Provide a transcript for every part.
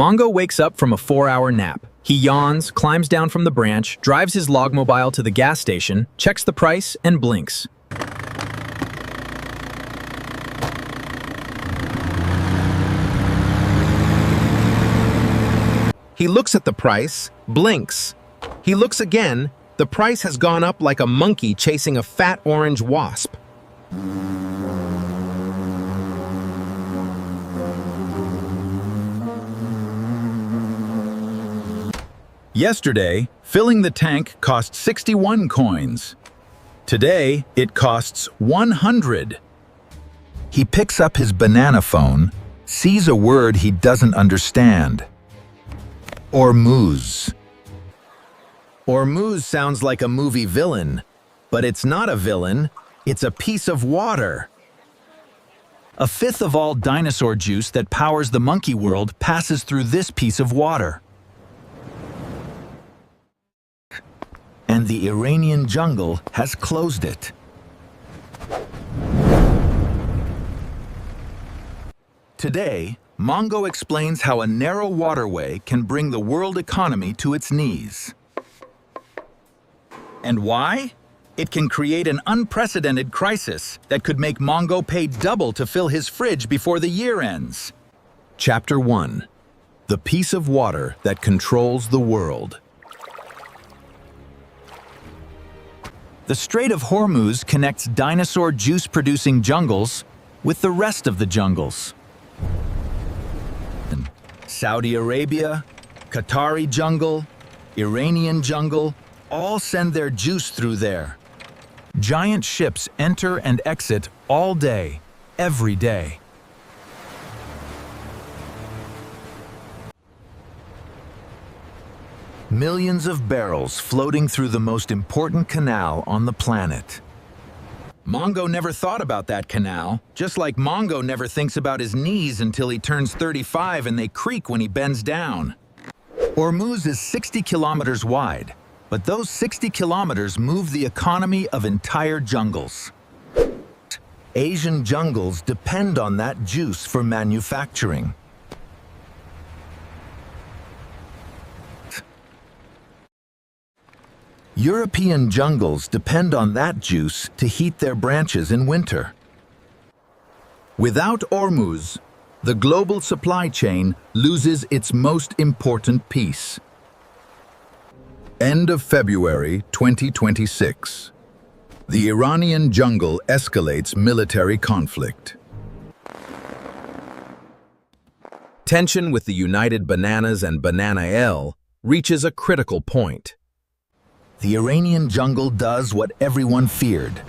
Mongo wakes up from a 4-hour nap. He yawns, climbs down from the branch, drives his logmobile to the gas station, checks the price, and blinks. He looks at the price, blinks. He looks again. The price has gone up like a monkey chasing a fat orange wasp. Yesterday, filling the tank cost 61 coins. Today, it costs 100. He picks up his banana phone, sees a word he doesn't understand. Hormuz. Hormuz sounds like a movie villain, but it's not a villain, it's a piece of water. A fifth of all dinosaur juice that powers the monkey world passes through this piece of water. And the Iranian jungle has closed it. Today, Mongo explains how a narrow waterway can bring the world economy to its knees. And why? It can create an unprecedented crisis that could make Mongo pay double to fill his fridge before the year ends. Chapter 1. The piece of water that controls the world. The Strait of Hormuz connects dinosaur juice-producing jungles with the rest of the jungles. Saudi Arabia, Qatari jungle, Iranian jungle, all send their juice through there. Giant ships enter and exit all day, every day. Millions of barrels floating through the most important canal on the planet. Mongo never thought about that canal, just like Mongo never thinks about his knees until he turns 35 and they creak when he bends down. Hormuz is 60 kilometers wide, but those 60 kilometers move the economy of entire jungles. Asian jungles depend on that juice for manufacturing. European jungles depend on that juice to heat their branches in winter. Without Hormuz, the global supply chain loses its most important piece. End of February 2026. The Iranian jungle escalates military conflict. Tension with the United Bananas and Banana L reaches a critical point. The Iranian jungle does what everyone feared.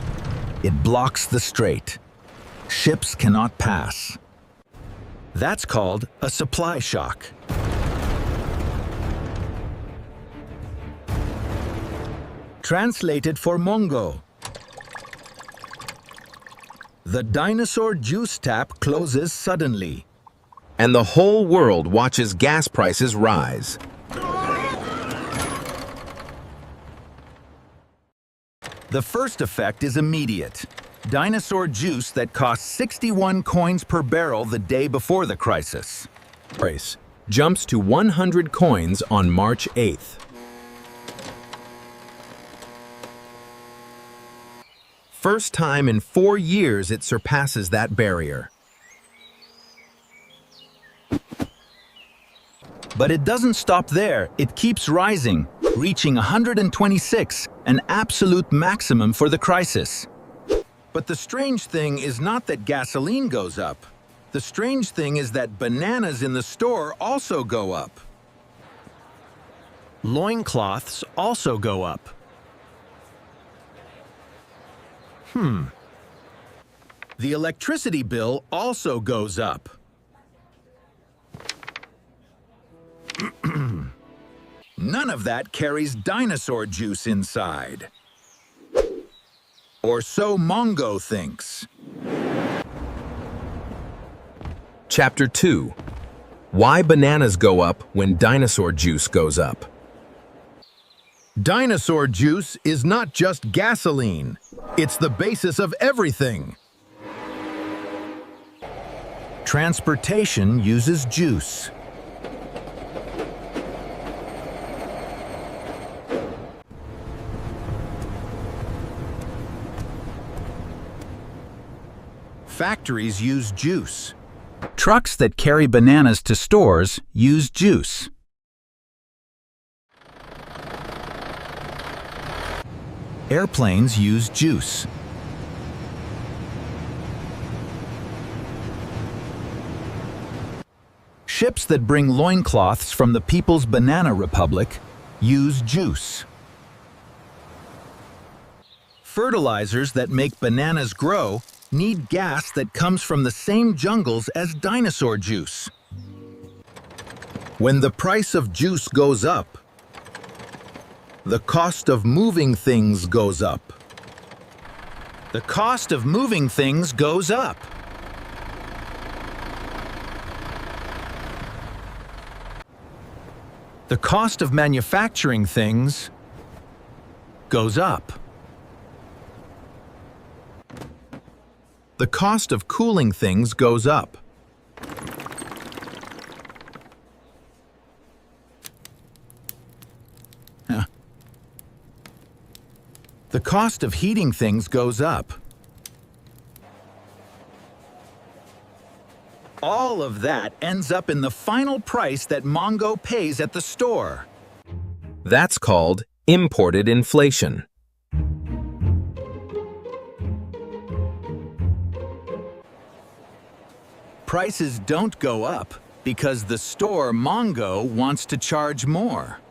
It blocks the strait. Ships cannot pass. That's called a supply shock. Translated for Mongo. The dinosaur juice tap closes suddenly. And the whole world watches gas prices rise. The first effect is immediate. Dinosaur juice that cost 61 coins per barrel the day before the crisis. Price jumps to 100 coins on March 8th. First time in 4 years it surpasses that barrier. But it doesn't stop there. It keeps rising, reaching 126, an absolute maximum for the crisis. But the strange thing is not that gasoline goes up. The strange thing is that bananas in the store also go up. Loincloths also go up. The electricity bill also goes up. None of that carries dinosaur juice inside. Or so Mongo thinks. Chapter 2. Why bananas go up when dinosaur juice goes up. Dinosaur juice is not just gasoline. It's the basis of everything. Transportation uses juice. factories use juice. Trucks that carry bananas to stores use juice. Airplanes use juice. Ships that bring loincloths from the People's Banana Republic use juice. Fertilizers that make bananas grow need gas that comes from the same jungles as dinosaur juice. When the price of juice goes up, the cost of moving things goes up. The cost of moving things goes up. The cost of manufacturing things goes up. The cost of cooling things goes up. The cost of heating things goes up. All of that ends up in the final price that Mongo pays at the store. That's called imported inflation. Prices don't go up because the store Mongo wants to charge more.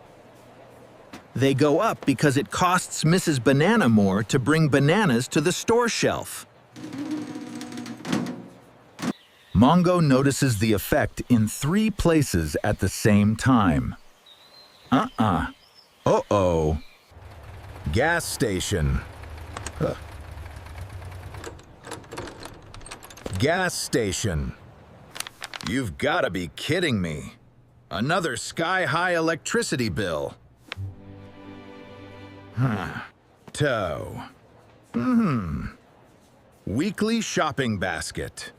They go up because it costs Mrs. Banana more to bring bananas to the store shelf. Mongo notices the effect in 3 places at the same time. Uh-oh. Gas station. Gas station. You've got to be kidding me. Another sky-high electricity bill. Tow. Weekly shopping basket.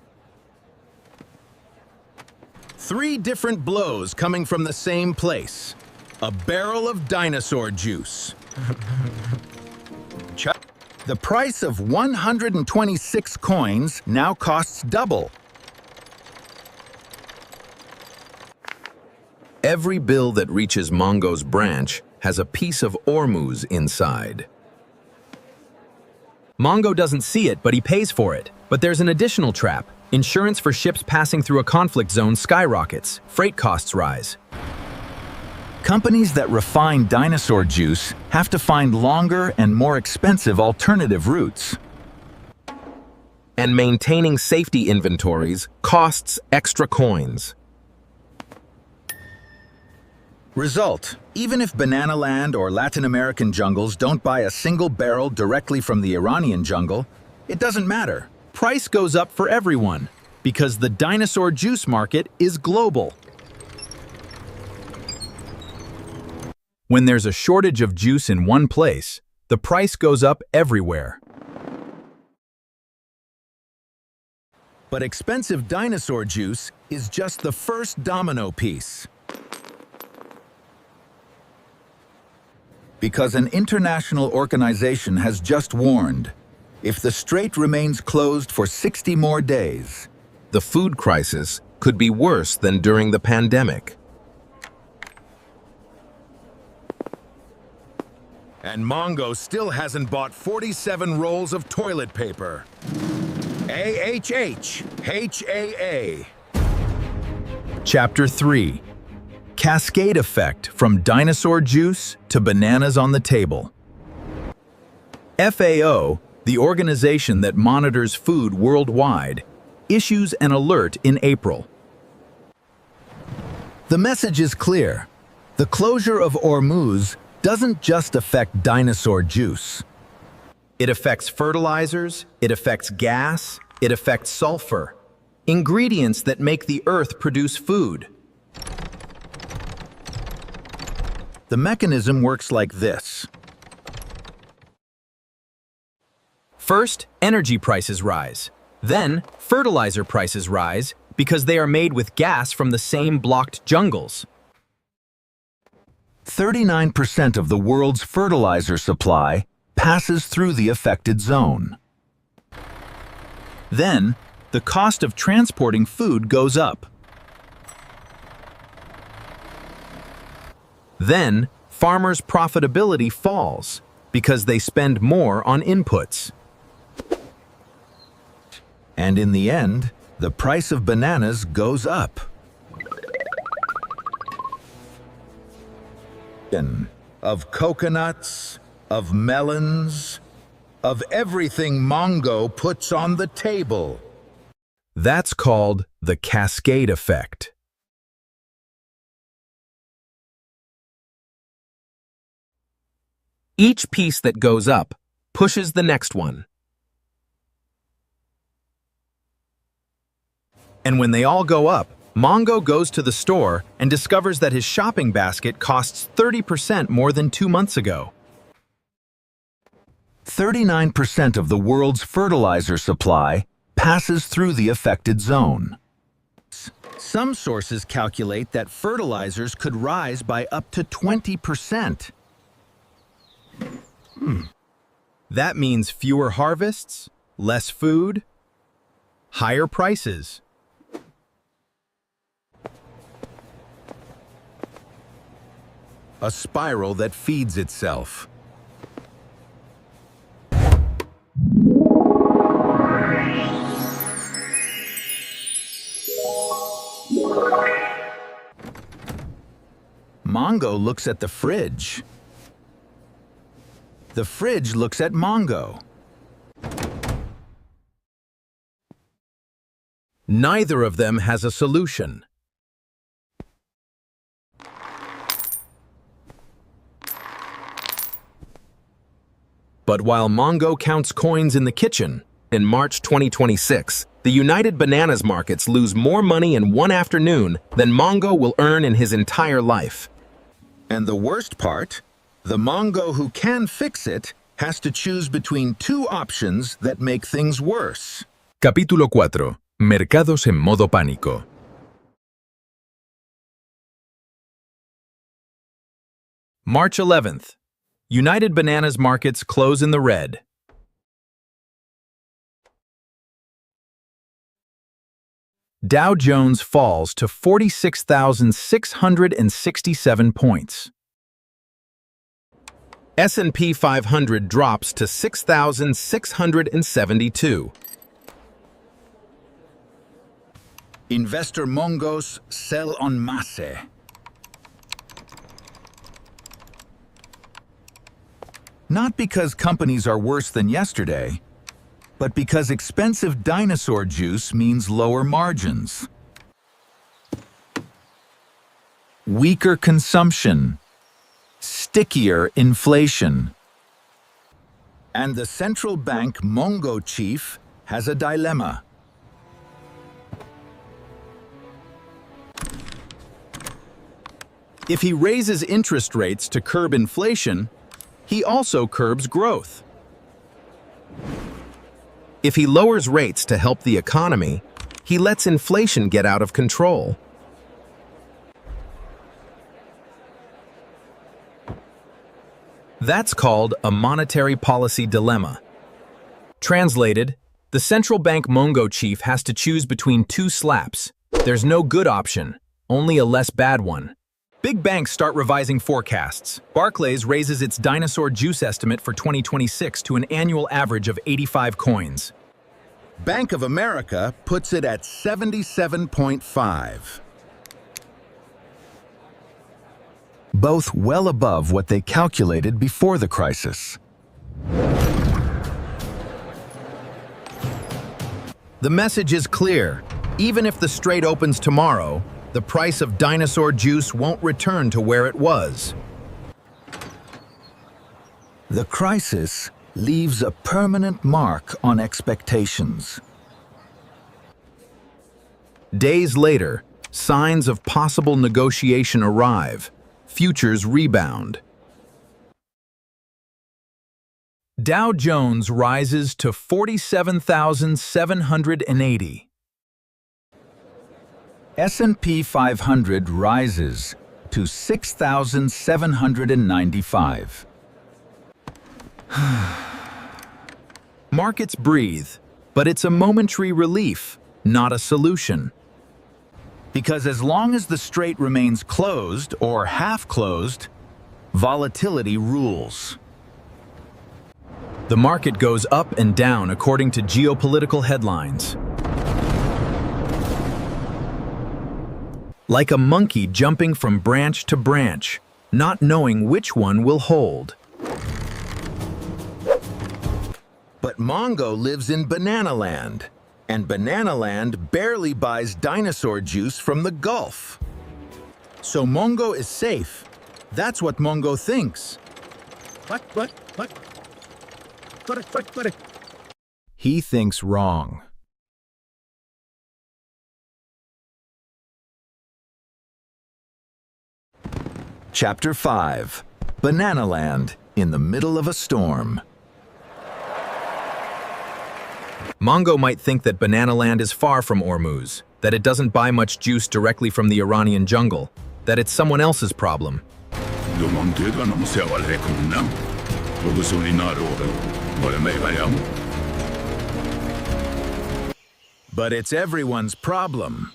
3 different blows coming from the same place. A barrel of dinosaur juice. The price of 126 coins now costs double. Every bill that reaches Mongo's branch has a piece of Hormuz inside. Mongo doesn't see it, but he pays for it. But there's an additional trap. Insurance for ships passing through a conflict zone skyrockets. Freight costs rise. Companies that refine dinosaur juice have to find longer and more expensive alternative routes. And maintaining safety inventories costs extra coins. Result: even if Banana Land or Latin American jungles don't buy a single barrel directly from the Iranian jungle, it doesn't matter. Price goes up for everyone because the dinosaur juice market is global. When there's a shortage of juice in one place, the price goes up everywhere. But expensive dinosaur juice is just the first domino piece. Because an international organization has just warned, if the strait remains closed for 60 more days, The food crisis could be worse than during the pandemic. And Mongo still hasn't bought 47 rolls of toilet paper. AHH, HAA. Chapter 3. Cascade Effect from Dinosaur Juice to Bananas on the Table. FAO, the organization that monitors food worldwide, issues an alert in April. The message is clear. The closure of Hormuz doesn't just affect dinosaur juice. It affects fertilizers, it affects gas, it affects sulfur, ingredients that make the earth produce food. The mechanism works like this. First, energy prices rise. Then, fertilizer prices rise because they are made with gas from the same blocked jungles. 39% of the world's fertilizer supply passes through the affected zone. Then, the cost of transporting food goes up. Then, farmers' profitability falls because they spend more on inputs. And in the end, the price of bananas goes up. Of coconuts, of melons, of everything Mongo puts on the table. That's called the cascade effect. Each piece that goes up pushes the next one. And when they all go up, Mongo goes to the store and discovers that his shopping basket costs 30% more than 2 months ago. 39% of the world's fertilizer supply passes through the affected zone. Some sources calculate that fertilizers could rise by up to 20%. That means fewer harvests, less food, higher prices. A spiral that feeds itself. Mongo looks at the fridge. The fridge looks at Mongo. Neither of them has a solution. But while Mongo counts coins in the kitchen, in March 2026, the United Bananas markets lose more money in one afternoon than Mongo will earn in his entire life. And the worst part, the Mongo who can fix it has to choose between two options that make things worse. Capítulo 4. Mercados en modo pánico. March 11th. United Bananas markets close in the red. Dow Jones falls to 46,667 points. S&P 500 drops to 6,672. Investor Mongos sell en masse. Not because companies are worse than yesterday, but because expensive dinosaur juice means lower margins. Weaker consumption, stickier inflation. And the central bank Mongo chief has a dilemma. If he raises interest rates to curb inflation, he also curbs growth. If he lowers rates to help the economy, he lets inflation get out of control. That's called a monetary policy dilemma. Translated, the central bank Mongo chief has to choose between two slaps. There's no good option, only a less bad one. Big banks start revising forecasts. Barclays raises its dinosaur juice estimate for 2026 to an annual average of 85 coins. Bank of America puts it at 77.5. Both well above what they calculated before the crisis. The message is clear. Even if the strait opens tomorrow, the price of dinosaur juice won't return to where it was. The crisis leaves a permanent mark on expectations. Days later, signs of possible negotiation arrive. Futures rebound. Dow Jones rises to 47,780. S&P 500 rises to 6,795. Markets breathe, but it's a momentary relief. not a solution. Because as long as the strait remains closed or half closed, volatility rules. The market goes up and down according to geopolitical headlines. Like a monkey jumping from branch to branch, not knowing which one will hold. But Mongo lives in Banana Land, and Banana Land barely buys dinosaur juice from the Gulf. So Mongo is safe. That's what Mongo thinks. What? He thinks wrong. Chapter 5. Banana Land in the middle of a storm. Mongo might think that Banana Land is far from Hormuz, that it doesn't buy much juice directly from the Iranian jungle, that it's someone else's problem. But it's everyone's problem.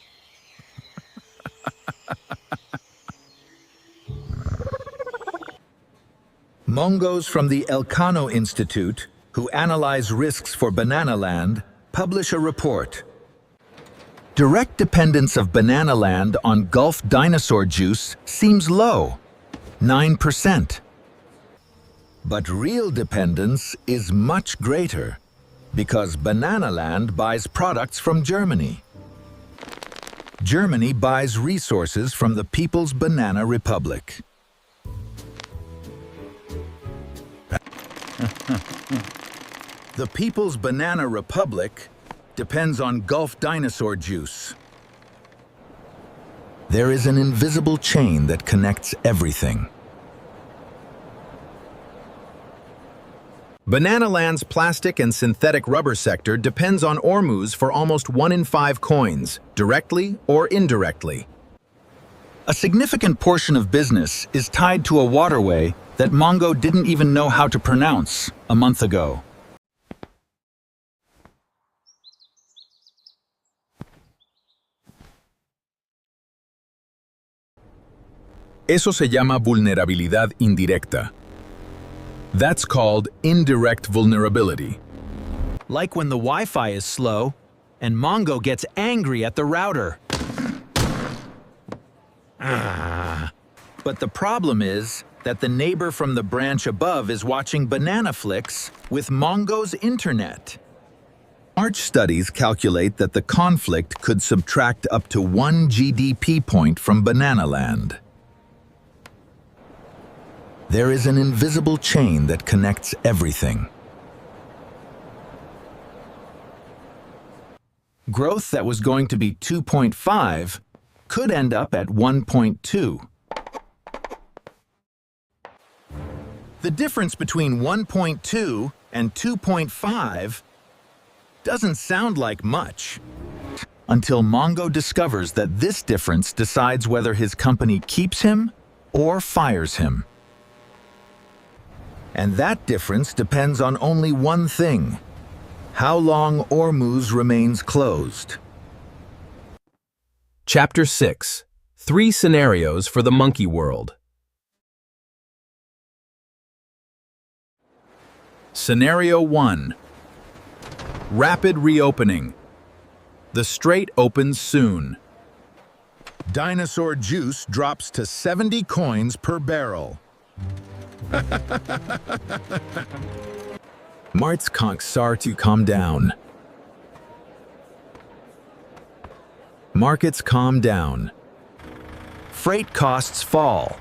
Mongos from the Elcano Institute, who analyze risks for Banana Land, publish a report. Direct dependence of Banana Land on Gulf dinosaur juice seems low, 9%. But real dependence is much greater, because Banana Land buys products from Germany. Germany buys resources from the People's Banana Republic. The People's Banana Republic depends on Gulf dinosaur juice. There is an invisible chain that connects everything. Banana Land's plastic and synthetic rubber sector depends on Hormuz for almost 1 in 5 coins, directly or indirectly. A significant portion of business is tied to a waterway that Mongo didn't even know how to pronounce a month ago. Eso se llama vulnerabilidad indirecta. That's called indirect vulnerability. Like when the Wi-Fi is slow and Mongo gets angry at the router. But the problem is that the neighbor from the branch above is watching Banana Flicks with Mongo's internet. March studies calculate that the conflict could subtract up to 1 GDP point from Banana Land. There is an invisible chain that connects everything. Growth that was going to be 2.5 could end up at 1.2. The difference between 1.2 and 2.5 doesn't sound like much, until Mongo discovers that this difference decides whether his company keeps him or fires him. And that difference depends on only one thing: how long Hormuz remains closed. Chapter 6. 3 scenarios for the monkey world. Scenario 1. Rapid reopening. The strait opens soon. Dinosaur juice drops to 70 coins per barrel. Marts Konksar to calm down. Markets calm down. Freight costs fall.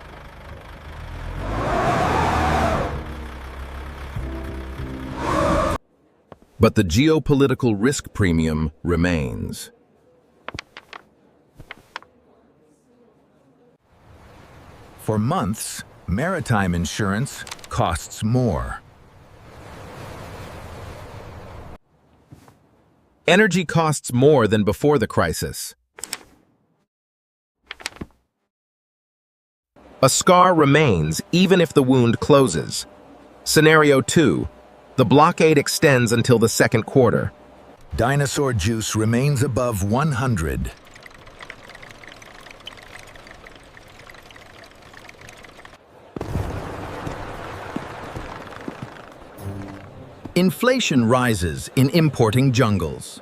But the geopolitical risk premium remains. For months, maritime insurance costs more. Energy costs more than before the crisis. A scar remains even if the wound closes. Scenario 2. The blockade extends until the second quarter. Dinosaur juice remains above 100. Inflation rises in importing jungles.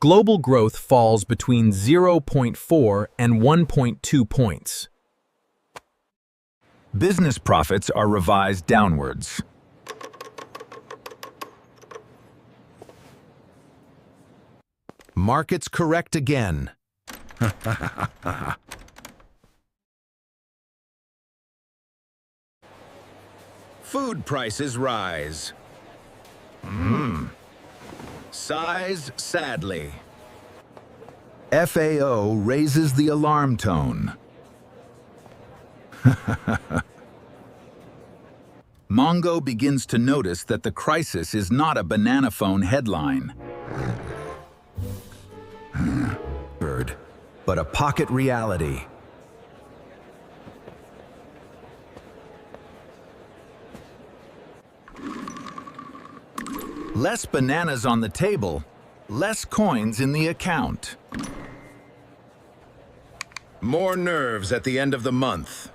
Global growth falls between 0.4 and 1.2 points. Business profits are revised downwards. Markets correct again. Food prices rise. Sighs sadly. FAO raises the alarm tone. Mongo begins to notice that the crisis is not a banana phone headline, but a pocket reality. Less bananas on the table, less coins in the account. More nerves at the end of the month.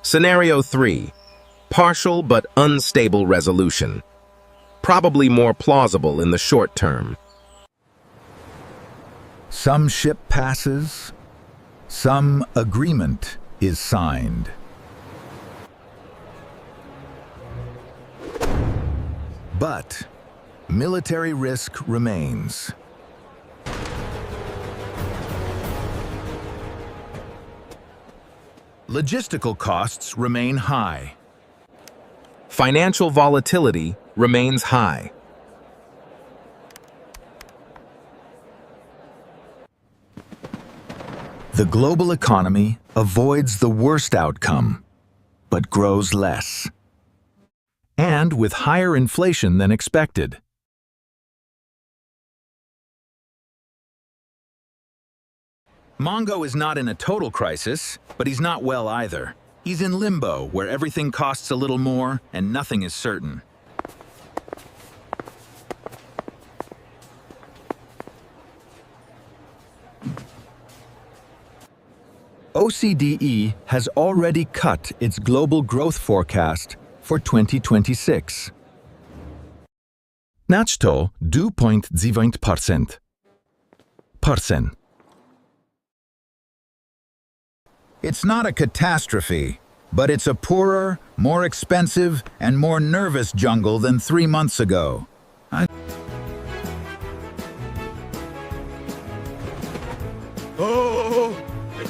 Scenario 3. Partial but unstable resolution. Probably more plausible in the short term. Some ship passes, some agreement is signed. But military risk remains. Logistical costs remain high. Financial volatility remains high. The global economy avoids the worst outcome, but grows less. And with higher inflation than expected. Mongo is not in a total crisis, but he's not well either. He's in limbo, where everything costs a little more and nothing is certain. OCDE has already cut its global growth forecast for 2026. Nachto 2.7%. It's not a catastrophe, but it's a poorer, more expensive, and more nervous jungle than 3 months ago.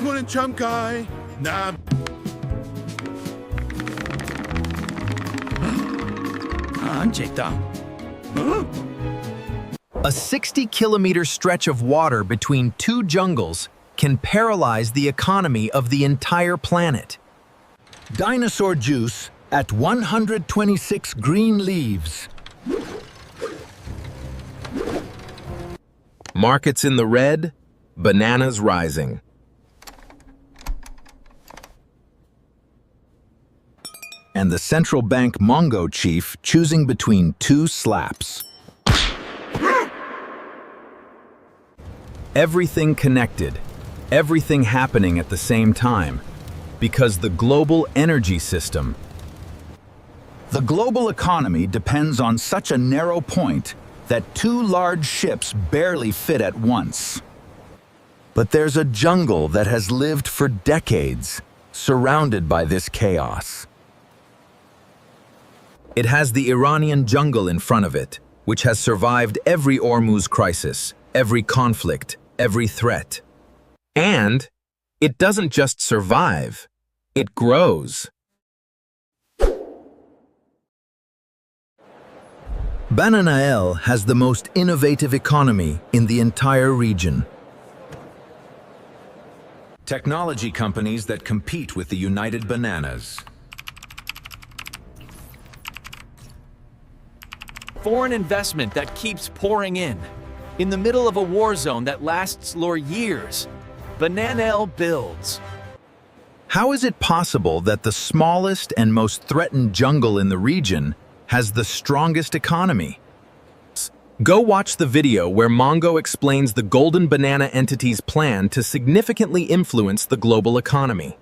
이거는 잠깐. 나 A 60-kilometer stretch of water between two jungles can paralyze the economy of the entire planet. Dinosaur juice at 126 green leaves. Markets in the red, bananas rising. And the central bank Mongo chief choosing between two slaps. Everything connected, everything happening at the same time, because the global energy system. The global economy depends on such a narrow point that two large ships barely fit at once. But there's a jungle that has lived for decades, surrounded by this chaos. It has the Iranian jungle in front of it, which has survived every Hormuz crisis, every conflict, every threat. And it doesn't just survive, it grows. Bananael has the most innovative economy in the entire region. Technology companies that compete with the United Bananas. Foreign investment that keeps pouring in the middle of a war zone that lasts for years. Bananael builds. How is it possible that the smallest and most threatened jungle in the region has the strongest economy? Go watch the video where Mongo explains the Golden Banana entity's plan to significantly influence the global economy.